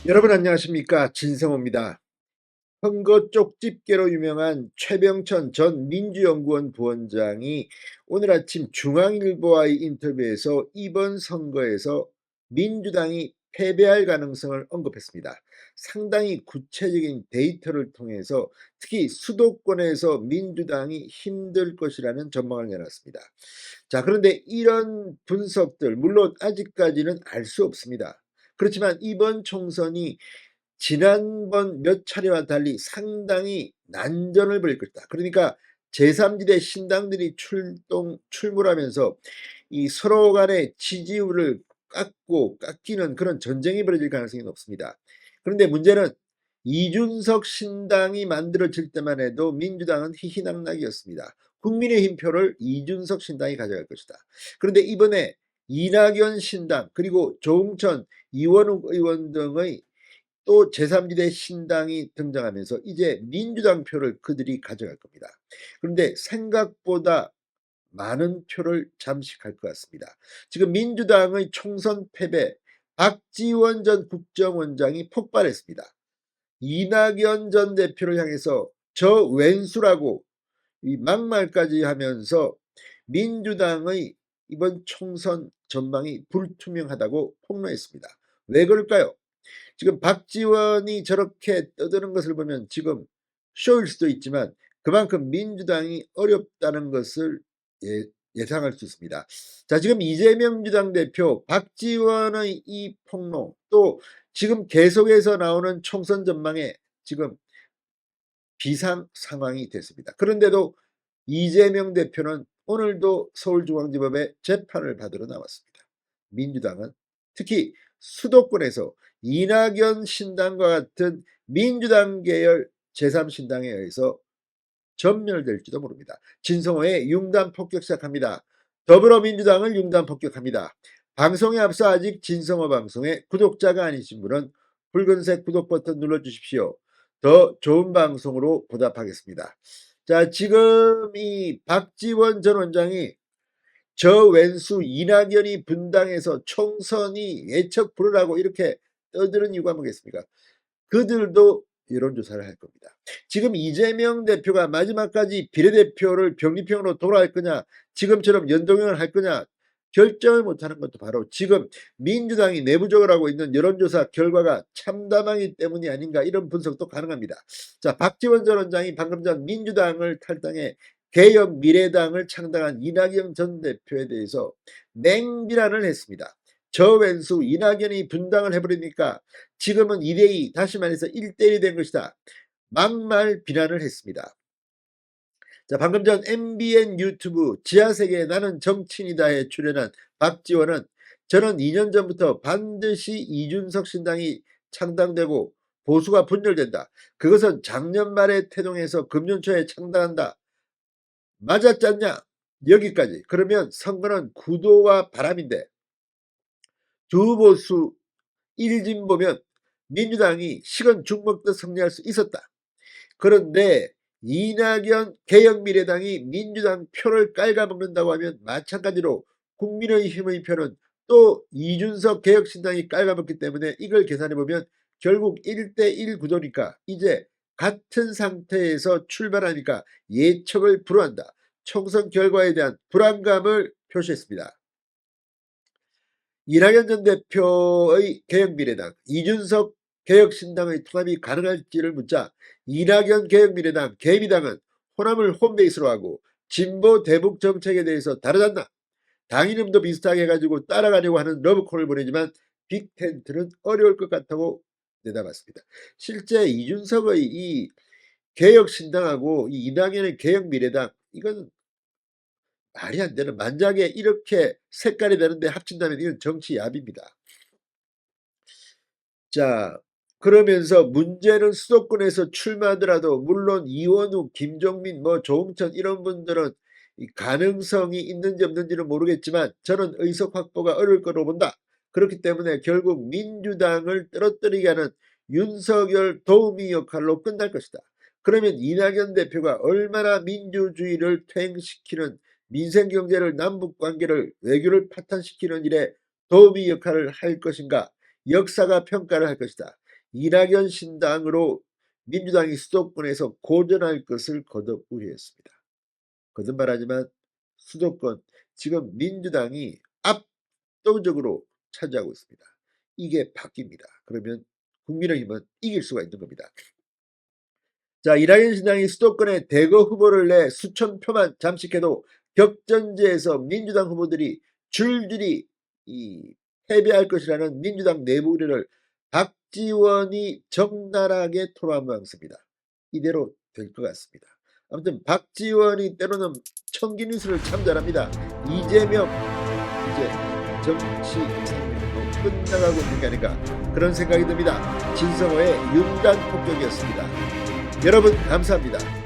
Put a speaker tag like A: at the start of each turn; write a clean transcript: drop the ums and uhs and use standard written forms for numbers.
A: 여러분 안녕하십니까? 진성호입니다. 선거 쪽집게로 유명한 최병천 전 민주연구원 부원장이 오늘 아침 중앙일보와의 인터뷰에서 이번 선거에서 민주당이 패배할 가능성을 언급했습니다. 상당히 구체적인 데이터를 통해서 특히 수도권에서 민주당이 힘들 것이라는 전망을 내놨습니다. 자, 그런데 이런 분석들 물론 아직까지는 알 수 없습니다. 그렇지만 이번 총선이 지난번 몇 차례와 달리 상당히 난전을 벌일 것이다. 그러니까 제3지대 신당들이 출몰하면서 이 서로 간의 지지율을 깎기는 그런 전쟁이 벌어질 가능성이 높습니다. 그런데 문제는 이준석 신당이 만들어질 때만 해도 민주당은 희희낙낙이었습니다. 국민의힘 표를 이준석 신당이 가져갈 것이다. 그런데 이번에 이낙연 신당 그리고 조응천, 이원욱 의원 등의 또 제3지대 신당이 등장하면서 이제 민주당 표를 그들이 가져갈 겁니다. 그런데 생각보다 많은 표를 잠식할 것 같습니다. 지금 민주당의 총선 패배, 박지원 전 국정원장이 폭발했습니다. 이낙연 전 대표를 향해서 저 왼수라고 이 막말까지 하면서 민주당의 이번 총선 전망이 불투명하다고 폭로했습니다. 왜 그럴까요? 지금 박지원이 저렇게 떠드는 것을 보면 지금 쇼일 수도 있지만 그만큼 민주당이 어렵다는 것을 예상할 수 있습니다. 자, 지금 이재명 민주당 대표 박지원의 이 폭로 또 지금 계속해서 나오는 총선 전망에 지금 비상 상황이 됐습니다. 그런데도 이재명 대표는 오늘도 서울중앙지법에 재판을 받으러 나왔습니다. 민주당은 특히 수도권에서 이낙연 신당과 같은 민주당 계열 제3신당에 의해서 전멸될지도 모릅니다. 진성호의 융단 폭격 시작합니다. 더불어민주당을 융단 폭격합니다. 방송에 앞서 아직 진성호 방송의 구독자가 아니신 분은 붉은색 구독 버튼 눌러주십시오. 더 좋은 방송으로 보답하겠습니다. 자, 지금 이 박지원 전 원장이 저 왼수 이낙연이 분당해서 총선이 예측 불허라고 이렇게 떠드는 이유가 뭐겠습니까? 그들도 여론조사를 할 겁니다. 지금 이재명 대표가 마지막까지 비례대표를 병리평으로 돌아갈 거냐, 지금처럼 연동형을 할 거냐 결정을 못하는 것도 바로 지금 민주당이 내부적으로 하고 있는 여론조사 결과가 참담하기 때문이 아닌가 이런 분석도 가능합니다. 자, 박지원 전 원장이 방금 전 민주당을 탈당해 개혁 미래당을 창당한 이낙연 전 대표에 대해서 맹비난을 했습니다. 저 왼수 이낙연이 분당을 해버리니까 지금은 2대2 다시 말해서 1대1이 된 것이다. 막말 비난을 했습니다. 자, 방금 전 MBN 유튜브 지하세계에 나는 정치인이다에 출연한 박지원은 저는 2년 전부터 반드시 이준석 신당이 창당되고 보수가 분열된다. 그것은 작년 말에 태동해서 금년초에 창당한다. 맞았잖냐? 여기까지. 그러면 선거는 구도와 바람인데 두 보수 1진보면 민주당이 식은 죽 먹듯 승리할 수 있었다. 그런데 이낙연 개혁미래당이 민주당 표를 깔아먹는다고 하면 마찬가지로 국민의힘의 표는 또 이준석 개혁신당이 깔아먹기 때문에 이걸 계산해보면 결국 1대1 구도니까 이제 같은 상태에서 출발하니까 예측을 불허한다. 총선 결과에 대한 불안감을 표시했습니다. 이낙연 전 대표의 개혁미래당, 이준석 개혁신당의 통합이 가능할지를 묻자 이낙연 개혁미래당, 개미당은 호남을 홈베이스로 하고 진보 대북 정책에 대해서 다르잖나. 당 이름도 비슷하게 해가지고 따라가려고 하는 러브콜을 보내지만 빅텐트는 어려울 것 같다고 내다봤습니다. 실제 이준석의 이 개혁신당하고 이 이낙연의 개혁미래당 이건 말이 안 되는 만약에 이렇게 색깔이 되는데 합친다면 이건 정치 야비입니다. 자, 그러면서 문제는 수도권에서 출마하더라도 물론 이원욱, 김종민, 조응천 이런 분들은 이 가능성이 있는지 없는지는 모르겠지만 저는 의석 확보가 어려울 거로 본다. 그렇기 때문에 결국 민주당을 떨어뜨리게 하는 윤석열 도우미 역할로 끝날 것이다. 그러면 이낙연 대표가 얼마나 민주주의를 퇴행시키는 민생경제를 남북관계를 외교를 파탄시키는 일에 도우미 역할을 할 것인가 역사가 평가를 할 것이다. 이낙연 신당으로 민주당이 수도권에서 고전할 것을 거듭 우려했습니다. 거듭말하지만 수도권 지금 민주당이 압도적으로 차지하고 있습니다. 이게 바뀝니다. 그러면 국민의힘은 이길 수가 있는 겁니다. 자, 이낙연 신당이 수도권에 대거 후보를 내 수천 표만 잠식해도 격전지에서 민주당 후보들이 줄줄이 패배할 것이라는 민주당 내부 우려를 박지원이 적나라하게 토로한 모양새입니다. 이대로 될 것 같습니다. 아무튼 박지원이 때로는 청기뉴스를 참 잘합니다. 이재명 이제 정치 생명도 끝나가고 있는 게 아닌가 그런 생각이 듭니다. 진성호의 윤단 폭격이었습니다. 여러분 감사합니다.